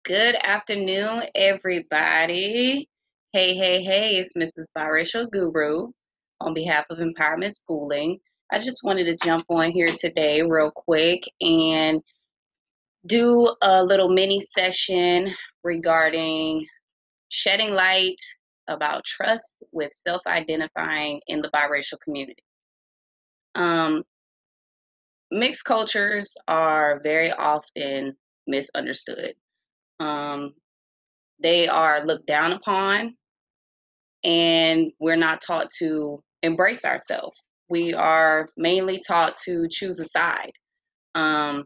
Good afternoon, everybody. Hey, it's Mrs. Biracial Guru on behalf of Empowerment Schooling. I just wanted to jump on here today real quick and do a little mini session regarding shedding light about trust with self-identifying in the biracial community. Um, Mixed cultures are very often misunderstood. Um, they are looked down upon, and we're not taught to embrace ourselves. We are mainly taught to choose a side. Um,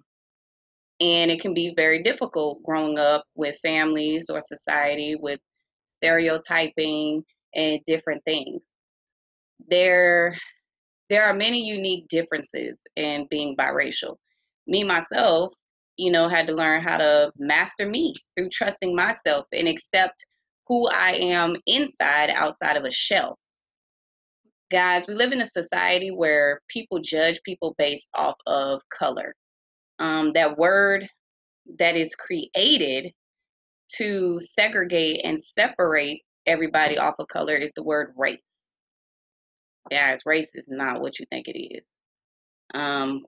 and it can be very difficult growing up with families or society with stereotyping and different things. There, there are many unique differences in being biracial. Me, myself, had to learn how to master me through trusting myself and accept who I am inside, outside of a shell. Guys, we live in a society where people judge people based off of color. That word that is created to segregate and separate everybody off of color is the word race. Guys, race is not what you think it is.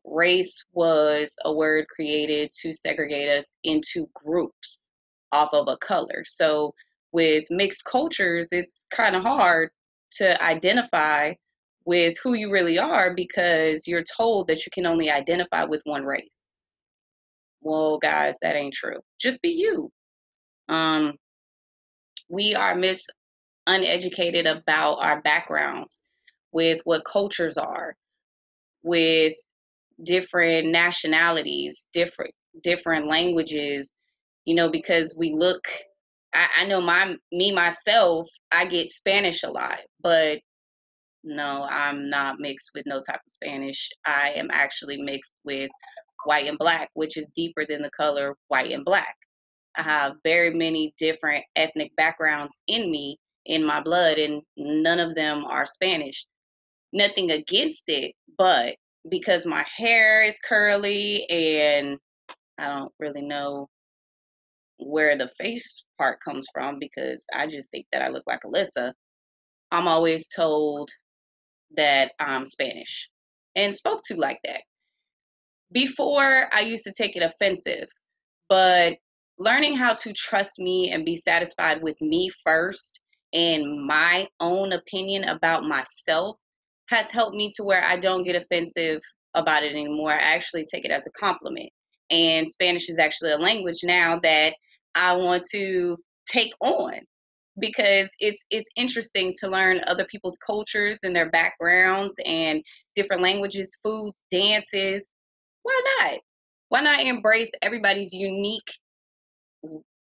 Race was a word created to segregate us into groups off of a color. So with mixed cultures, it's kind of hard to identify with who you really are because you're told that you can only identify with one race. Well, guys, that ain't true. Just be you. Um, we are uneducated about our backgrounds, with what cultures are, with different nationalities, different languages, because we look. I know myself, I get Spanish a lot, but no, I'm not mixed with no type of Spanish. I am actually mixed with white and black, which is deeper than the color white and black. I have very many different ethnic backgrounds in me, in my blood, and none of them are Spanish. Nothing against it, but because my hair is curly and I don't really know where the face part comes from because I just think that I look like Alyssa, I'm always told that I'm Spanish and spoke to like that. Before, I used to take it offensive, but learning how to trust me and be satisfied with me first and my own opinion about myself has helped me to where I don't get offensive about it anymore. I actually take it as a compliment. And Spanish is actually a language now that I want to take on because it's interesting to learn other people's cultures and their backgrounds and different languages, foods, dances. Why not? Why not embrace everybody's unique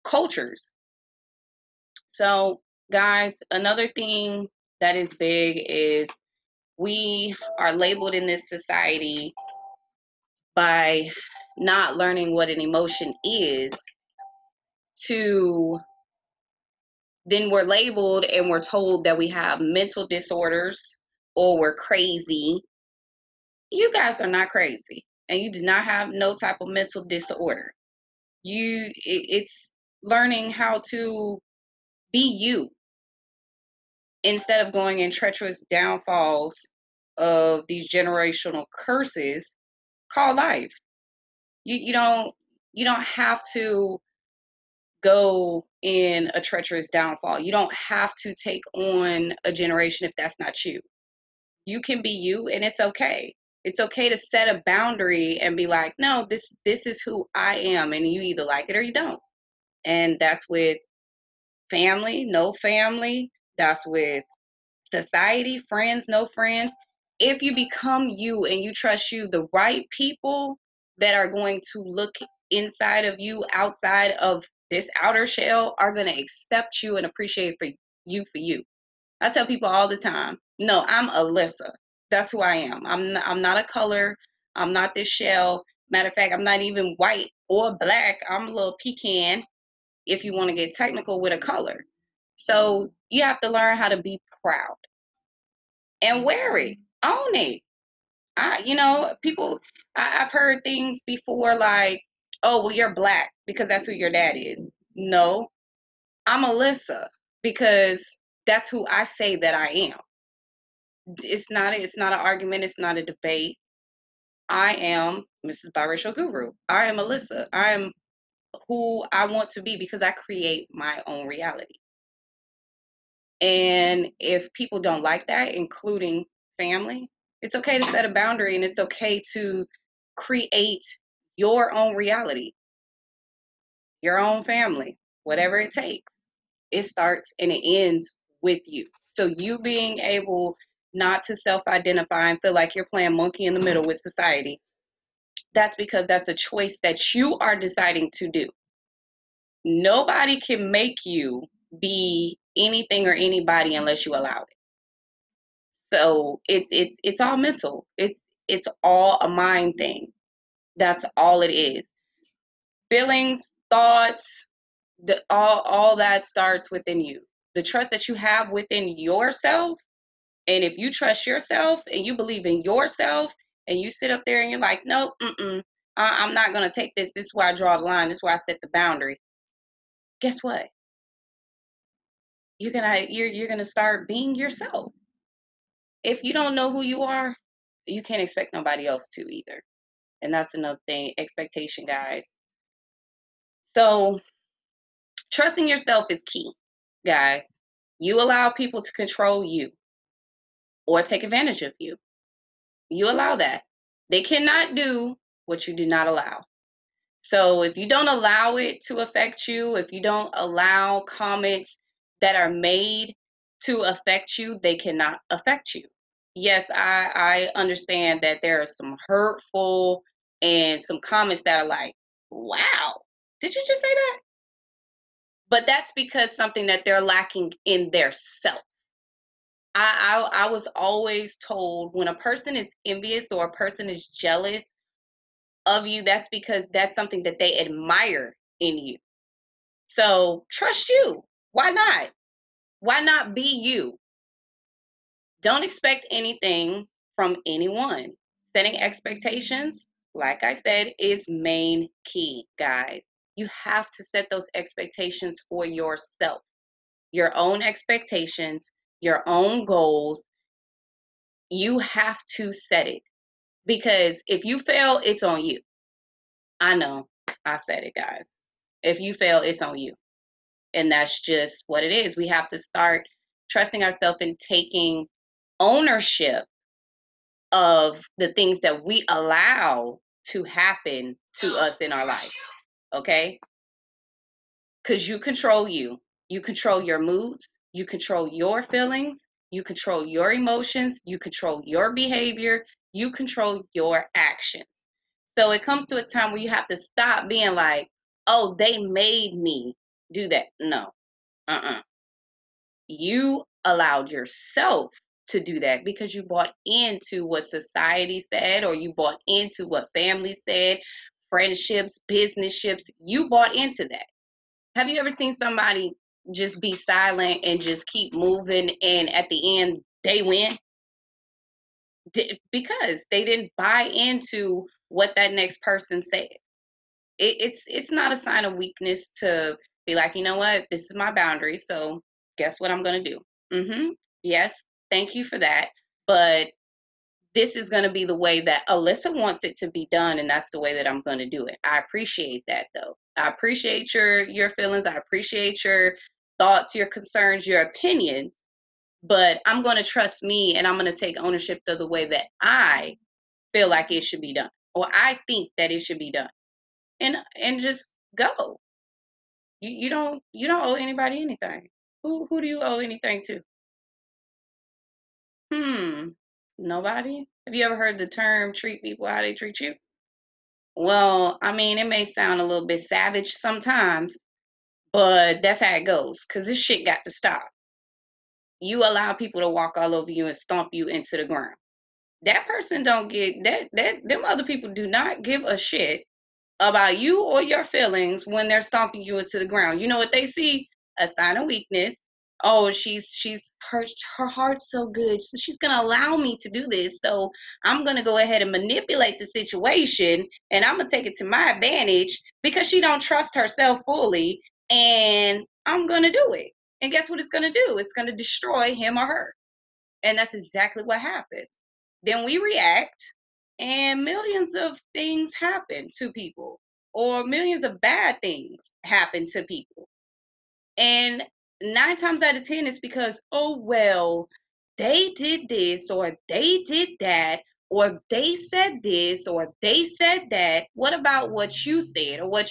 cultures? So, guys, another thing that is big is we are labeled in this society by not learning what an emotion is, to then we're labeled and we're told that we have mental disorders or we're crazy. You guys are not crazy and you do not have no type of mental disorder. It's learning how to be you instead of going in treacherous downfalls of these generational curses called life. You don't have to go in a treacherous downfall. You don't have to take on a generation if that's not you. You can be you and it's okay. It's okay to set a boundary and be like, no, this is who I am, and you either like it or you don't. And that's with family, no family. That's with society, friends, no friends. If you become you and you trust you, the right people that are going to look inside of you, outside of this outer shell, are going to accept you and appreciate for you. I tell people all the time, no, I'm Alyssa. That's who I am. I'm not a color. I'm not this shell. Matter of fact, I'm not even white or black. I'm a little pecan, if you want to get technical with a color. So you have to learn how to be proud and wear it, own it. People, I've heard things before like, oh, well, you're black because that's who your dad is. No, I'm Alyssa because that's who I say that I am. It's not an argument, it's not a debate. I am Mrs. Biracial Guru. I am Alyssa. I am who I want to be because I create my own reality. And if people don't like that, including family, it's okay to set a boundary and it's okay to create your own reality, your own family, whatever it takes. It starts and it ends with you. So you being able not to self-identify and feel like you're playing monkey in the middle with society, that's because that's a choice that you are deciding to do. Nobody can make you be anything or anybody unless you allow it. So it's all mental. It's all a mind thing. That's all it is. Feelings, thoughts, all that starts within you. The trust that you have within yourself, and if you trust yourself and you believe in yourself, and you sit up there and you're like, nope, I'm not gonna take this. This is where I draw the line. This is where I set the boundary. Guess what? You're gonna start being yourself. If you don't know who you are, you can't expect nobody else to either. And that's another thing, expectation, guys. So trusting yourself is key, guys. You allow people to control you or take advantage of you. You allow that. They cannot do what you do not allow. So if you don't allow it to affect you, if you don't allow comments that are made to affect you, they cannot affect you. Yes, I understand that there are some hurtful and some comments that are like, wow, did you just say that? But that's because something that they're lacking in their self. I was always told when a person is envious or a person is jealous of you, that's because that's something that they admire in you. So trust you. Why not? Why not be you? Don't expect anything from anyone. Setting expectations, like I said, is main key, guys. You have to set those expectations for yourself, your own expectations, your own goals. You have to set it because if you fail, it's on you. I know, I said it, guys. If you fail, it's on you. And that's just what it is. We have to start trusting ourselves and taking ownership of the things that we allow to happen to us in our life. Okay? Because you control you. You control your moods. You control your feelings. You control your emotions. You control your behavior. You control your actions. So it comes to a time where you have to stop being like, oh, they made me do that. No. Uh-uh. You allowed yourself to do that because you bought into what society said or you bought into what family said, friendships, business ships. You bought into that. Have you ever seen somebody just be silent and just keep moving and at the end they win? Because they didn't buy into what that next person said. It's not a sign of weakness to be like, you know what, this is my boundary, so guess what I'm gonna do? Yes, thank you for that, but this is gonna be the way that Alyssa wants it to be done, and that's the way that I'm gonna do it. I appreciate that though. I appreciate your feelings. I appreciate your thoughts, your concerns, your opinions, but I'm gonna trust me, and I'm gonna take ownership of the way that I feel like it should be done, or I think that it should be done, and just go. You don't owe anybody anything. Who do you owe anything to? Hmm. Nobody? Have you ever heard the term treat people how they treat you? Well, I mean, it may sound a little bit savage sometimes, but that's how it goes. Cause this shit got to stop. You allow people to walk all over you and stomp you into the ground. That person don't get that them other people do not give a shit about you or your feelings when they're stomping you into the ground. You know what they see? A sign of weakness. Oh, she's her heart's so good, so she's gonna allow me to do this. So I'm gonna go ahead and manipulate the situation, and I'm gonna take it to my advantage because she don't trust herself fully. and I'm going to do it. And guess what it's going to do? It's going to destroy him or her. And that's exactly what happens. Then we react, and millions of things happen to people, or millions of bad things happen to people. And 9 times out of 10, it's because, oh, well, they did this, or they did that, or they said this, or they said that. What about what you said, or what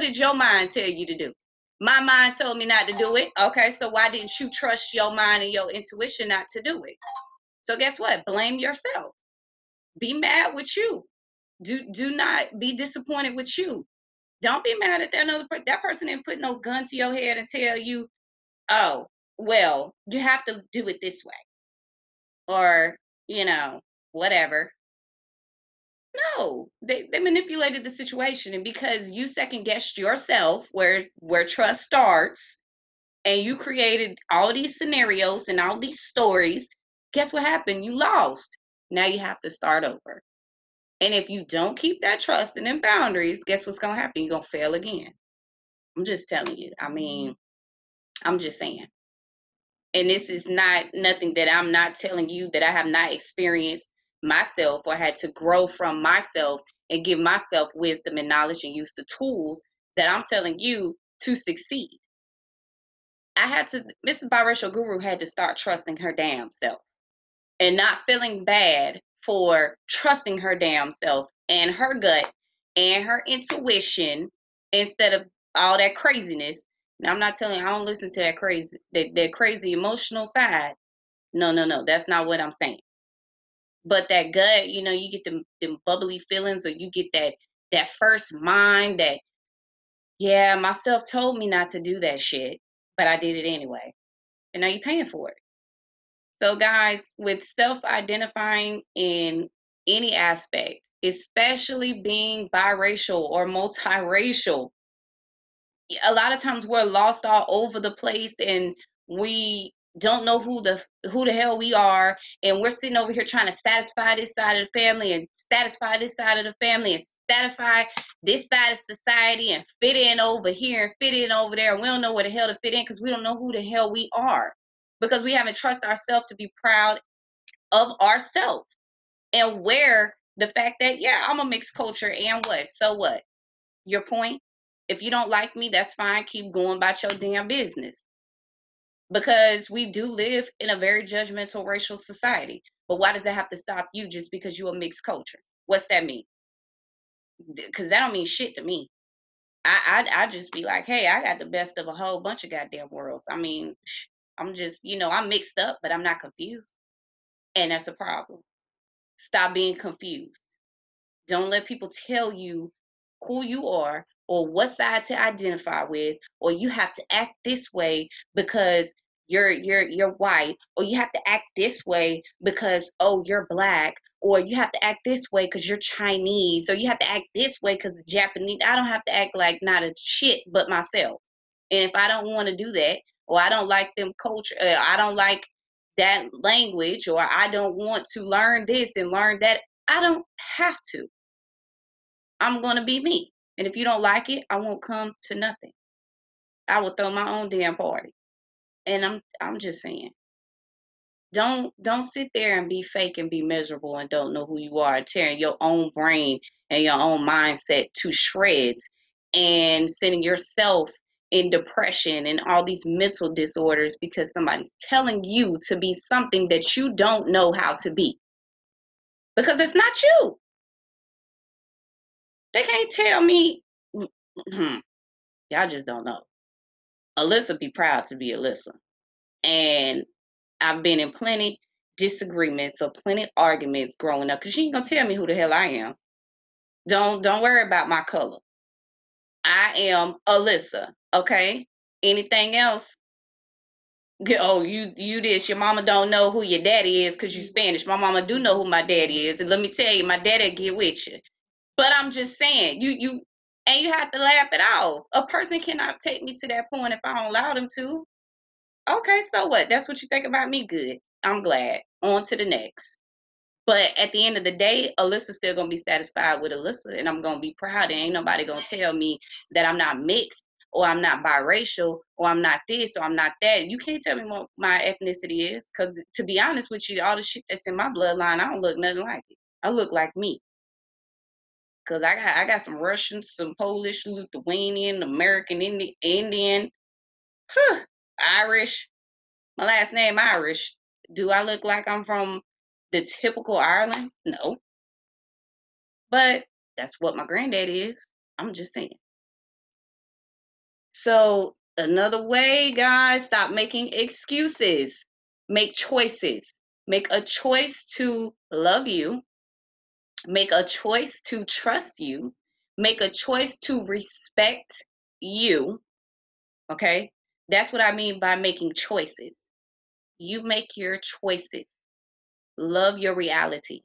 did your mind tell you to do? My mind told me not to do it. Okay, so why didn't you trust your mind and your intuition not to do it? So guess what? Blame yourself. Be mad with you. Do not be disappointed with you. Don't be mad at that person didn't put no gun to your head and tell you, oh, well, you have to do it this way, or whatever. No, they manipulated the situation, and because you second guessed yourself, where trust starts, and you created all these scenarios and all these stories, guess what happened? You lost. Now you have to start over. And if you don't keep that trust and them boundaries, guess what's gonna happen? You're gonna fail again. I'm just telling you. I mean, I'm just saying. And this is not nothing that I'm not telling you that I have not experienced myself or had to grow from myself and give myself wisdom and knowledge and use the tools that I'm telling you to succeed. Mrs. Biracial Guru had to start trusting her damn self and not feeling bad for trusting her damn self and her gut and her intuition instead of all that craziness. Now, I'm not telling you, I don't listen to that crazy emotional side. No, no, no. That's not what I'm saying. But that gut, you get them bubbly feelings, or you get that first mind that, yeah, myself told me not to do that shit, but I did it anyway. And now you're paying for it. So, guys, with self identifying in any aspect, especially being biracial or multiracial, a lot of times we're lost all over the place, and we don't know who the hell we are, and we're sitting over here trying to satisfy this side of the family and satisfy this side of the family and satisfy this side of society and fit in over here and fit in over there. And we don't know where the hell to fit in because we don't know who the hell we are, because we haven't trusted ourselves to be proud of ourselves and wear the fact that, yeah, I'm a mixed culture, and what? So what? Your point? If you don't like me, that's fine. Keep going about your damn business. Because we do live in a very judgmental racial society. But why does that have to stop you just because you're a mixed culture? What's that mean? Because that don't mean shit to me. I just be like, hey, I got the best of a whole bunch of goddamn worlds. I mean, I'm just, I'm mixed up, but I'm not confused. And that's a problem. Stop being confused. Don't let people tell you who you are or what side to identify with, or you have to act this way because you're white, or you have to act this way because, oh, you're black, or you have to act this way because you're Chinese, or you have to act this way because the Japanese. I don't have to act like not a shit but myself. And if I don't want to do that, or I don't like them culture, I don't like that language, or I don't want to learn this and learn that, I don't have to. I'm gonna be me. And if you don't like it, I won't come to nothing. I will throw my own damn party. And I'm just saying, don't sit there and be fake and be miserable and don't know who you are, tearing your own brain and your own mindset to shreds and sending yourself in depression and all these mental disorders because somebody's telling you to be something that you don't know how to be. Because it's not you. They can't tell me. Y'all just don't know. Alyssa be proud to be Alyssa. And I've been in plenty disagreements or plenty arguments growing up because she ain't gonna tell me who the hell I am. Don't worry about my color. I am Alyssa. Okay. Anything else? Oh, you this. Your mama don't know who your daddy is because you Spanish. My mama do know who my daddy is. And let me tell you, my daddy get with you. But I'm just saying, and you have to laugh it off. A person cannot take me to that point if I don't allow them to. Okay, so what? That's what you think about me? Good. I'm glad. On to the next. But at the end of the day, Alyssa's still gonna be satisfied with Alyssa, and I'm gonna be proud. And ain't nobody gonna tell me that I'm not mixed or I'm not biracial, or I'm not this, or I'm not that. You can't tell me what my ethnicity is, because to be honest with you, all the shit that's in my bloodline, I don't look nothing like it. I look like me. Because I got some Russian, some Polish, Lithuanian, American, Indian, Irish. My last name Irish. Do I look like I'm from the typical Ireland? No. But that's what my granddad is. I'm just saying. So another way, guys, stop making excuses. Make choices. Make a choice to love you. Make a choice to trust you. Make a choice to respect you. Okay? That's what I mean by making choices. You make your choices. Love your reality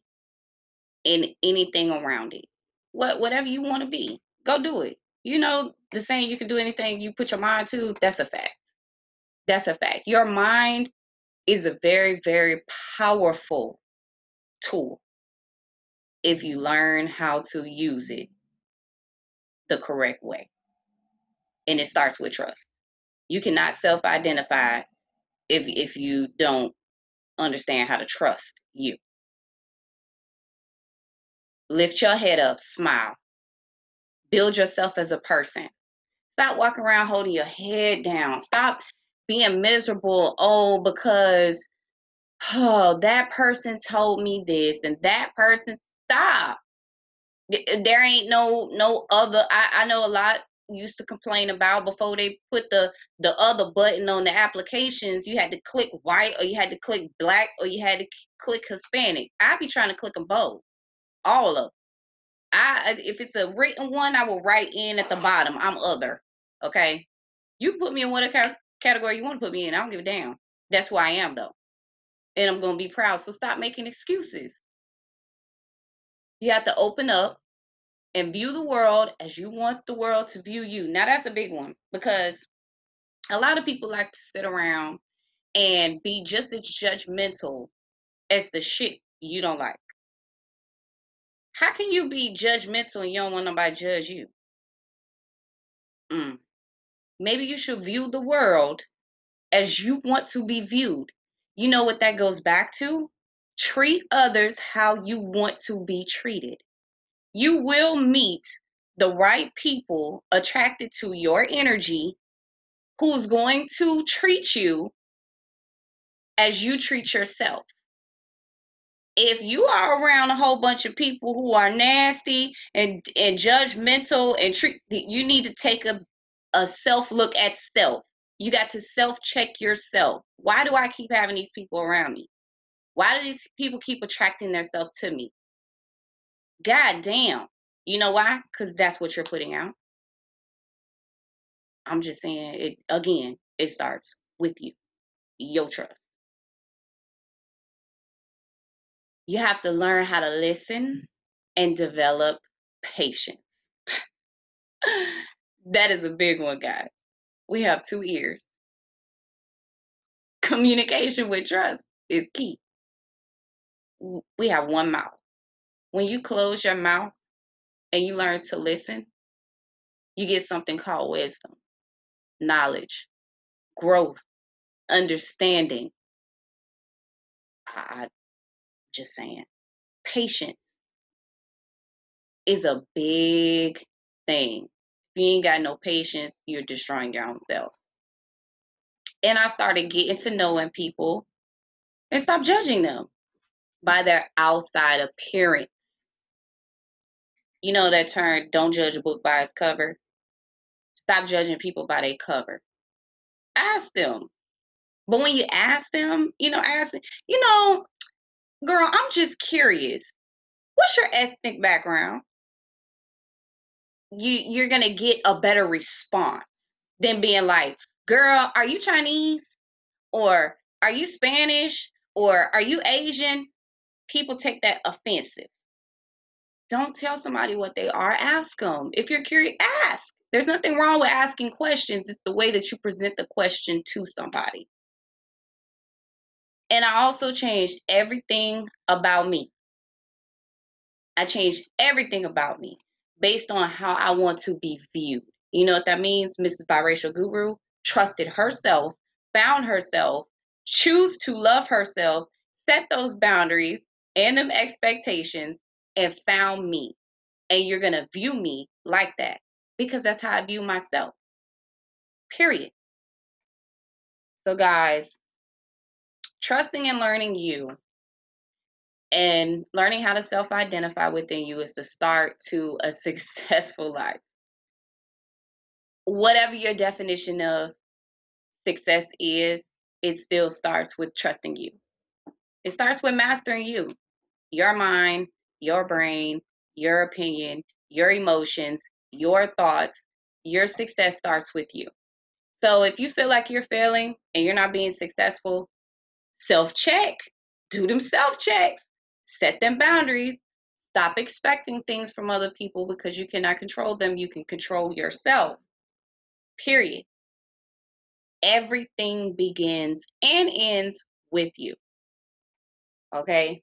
and anything around it. Whatever you want to be, go do it. You know, the saying, you can do anything you put your mind to, that's a fact. That's a fact. Your mind is a very, very powerful tool if you learn how to use it the correct way. And it starts with trust. You cannot self-identify if you don't understand how to trust you. Lift your head up, smile. Build yourself as a person. Stop walking around holding your head down. Stop being miserable. Oh, because that person told me this and that person. Stop. There ain't no other. I know a lot used to complain about before they put the other button on the applications. You had to click white, or you had to click black, or you had to click Hispanic. I be trying to click them both, all of them. If it's a written one, I will write in at the bottom, I'm other. Okay, you can put me in whatever category you want to put me in. I don't give a damn. That's who I am, though, and I'm gonna be proud. So stop making excuses. You have to open up and view the world as you want the world to view you. Now that's a big one, because a lot of people like to sit around and be just as judgmental as the shit you don't like. How can you be judgmental and you don't want nobody to judge you? Maybe you should view the world as you want to be viewed. You know what that goes back to? Treat others how you want to be treated. You will meet the right people attracted to your energy, who's going to treat you as you treat yourself. If you are around a whole bunch of people who are nasty and judgmental and you need to take a self look at self. You got to self check yourself. Why do I keep having these people around me? Why do these people keep attracting themselves to me? God damn. You know why? Because that's what you're putting out. I'm just saying, it again, it starts with you, your trust. You have to learn how to listen and develop patience. That is a big one, guys. We have two ears. Communication with trust is key. We have one mouth. When you close your mouth and you learn to listen, you get something called wisdom, knowledge, growth, understanding. I just saying. Patience is a big thing. If you ain't got no patience, you're destroying your own self. And I started getting to knowing people and stop judging them by their outside appearance. You know that term, don't judge a book by its cover? Stop judging people by their cover. Ask them. But when you ask them, ask them, girl, I'm just curious. What's your ethnic background? You're gonna get a better response than being like, girl, are you Chinese? Or are you Spanish? Or are you Asian? People take that offensive. Don't tell somebody what they are. Ask them. If you're curious, ask. There's nothing wrong with asking questions. It's the way that you present the question to somebody. And I also changed everything about me. I changed everything about me based on how I want to be viewed. You know what that means? Mrs. Biracial Guru trusted herself, found herself, choose to love herself, set those boundaries and them expectations, and found me. And you're going to view me like that because that's how I view myself. Period. So, guys, trusting and learning you and learning how to self identify within you is the start to a successful life. Whatever your definition of success is, it still starts with trusting you. It starts with mastering you, your mind, your brain, your opinion, your emotions, your thoughts. Your success starts with you. So if you feel like you're failing and you're not being successful, self-check, do them self-checks, set them boundaries, stop expecting things from other people because you cannot control them. You can control yourself, period. Everything begins and ends with you, okay?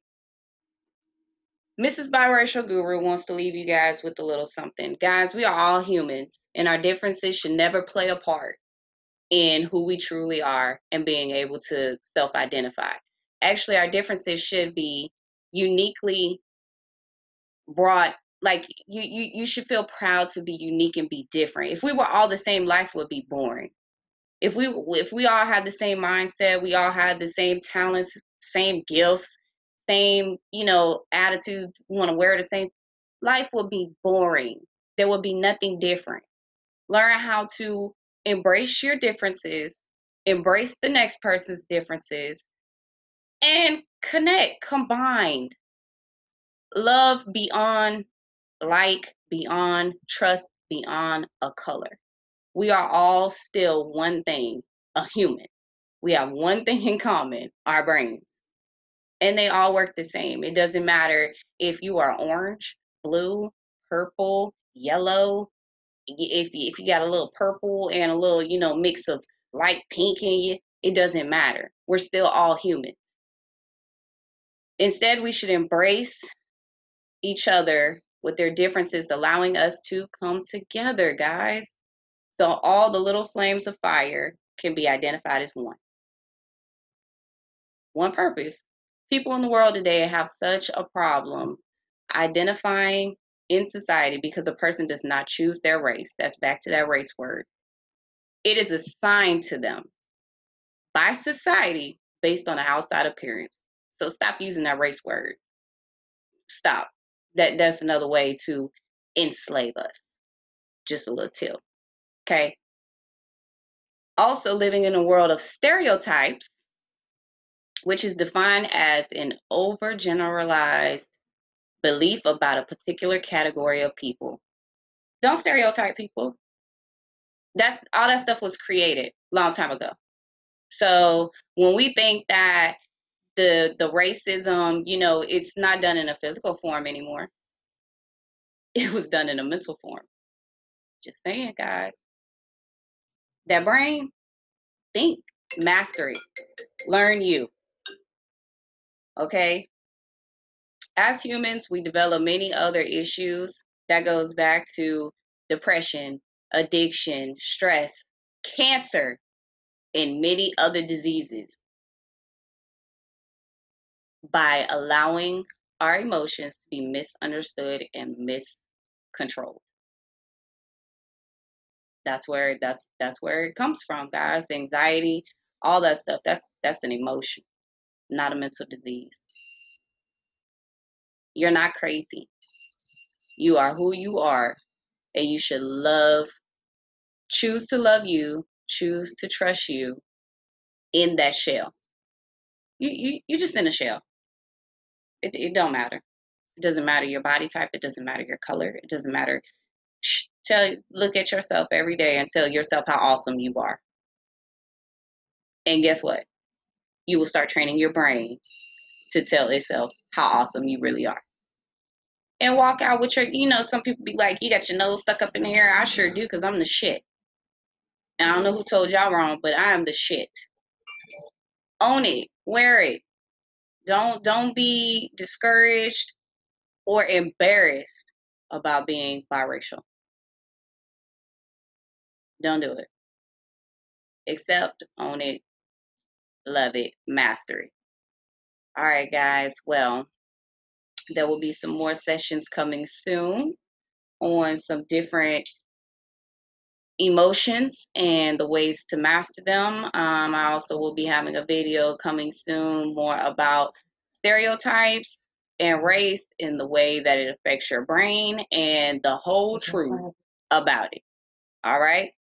Mrs. Biracial Guru wants to leave you guys with a little something. Guys, we are all humans, and our differences should never play a part in who we truly are and being able to self-identify. Actually, our differences should be uniquely brought, like you should feel proud to be unique and be different. If we were all the same, life would be boring. If we all had the same mindset, we all had the same talents, same gifts, same, attitude, we want to wear the same, life would be boring. There would be nothing different. Learn how to embrace your differences, embrace the next person's differences, and connect, combined. Love beyond like, beyond trust, beyond a color. We are all still one thing, a human. We have one thing in common, our brains. And they all work the same. It doesn't matter if you are orange, blue, purple, yellow, if you got a little purple and a little, mix of light pink in you, it doesn't matter. We're still all humans. Instead, we should embrace each other with their differences, allowing us to come together, guys. So all the little flames of fire can be identified as one purpose. People in the world today have such a problem identifying in society because a person does not choose their race. That's back to that race word. It is assigned to them by society based on an outside appearance. So stop using that race word. Stop. That's another way to enslave us. Just a little tip. Okay. Also living in a world of stereotypes, which is defined as an overgeneralized belief about a particular category of people. Don't stereotype people. That all that stuff was created a long time ago. So when we think that the racism, it's not done in a physical form anymore. It was done in a mental form. Just saying, guys. That brain, think, master it, learn you. Okay? As humans, we develop many other issues. That goes back to depression, addiction, stress, cancer, and many other diseases by allowing our emotions to be misunderstood and miscontrolled. That's where it comes from, guys. Anxiety, all that stuff. That's an emotion, not a mental disease. You're not crazy. You are who you are, and you should choose to love you, choose to trust you in that shell. You just in a shell. It don't matter. It doesn't matter your body type. It doesn't matter your color. It doesn't matter. Look at yourself every day and tell yourself how awesome you are. And guess what? You will start training your brain to tell itself how awesome you really are. And walk out with some people be like, you got your nose stuck up in the air. I sure do, because I'm the shit. And I don't know who told y'all wrong, but I am the shit. Own it. Wear it. Don't be discouraged or embarrassed about being biracial. Don't do it. Accept, own it, love it, master it. All right, guys. Well, there will be some more sessions coming soon on some different emotions and the ways to master them. I also will be having a video coming soon more about stereotypes and race in the way that it affects your brain and the whole truth about it. All right.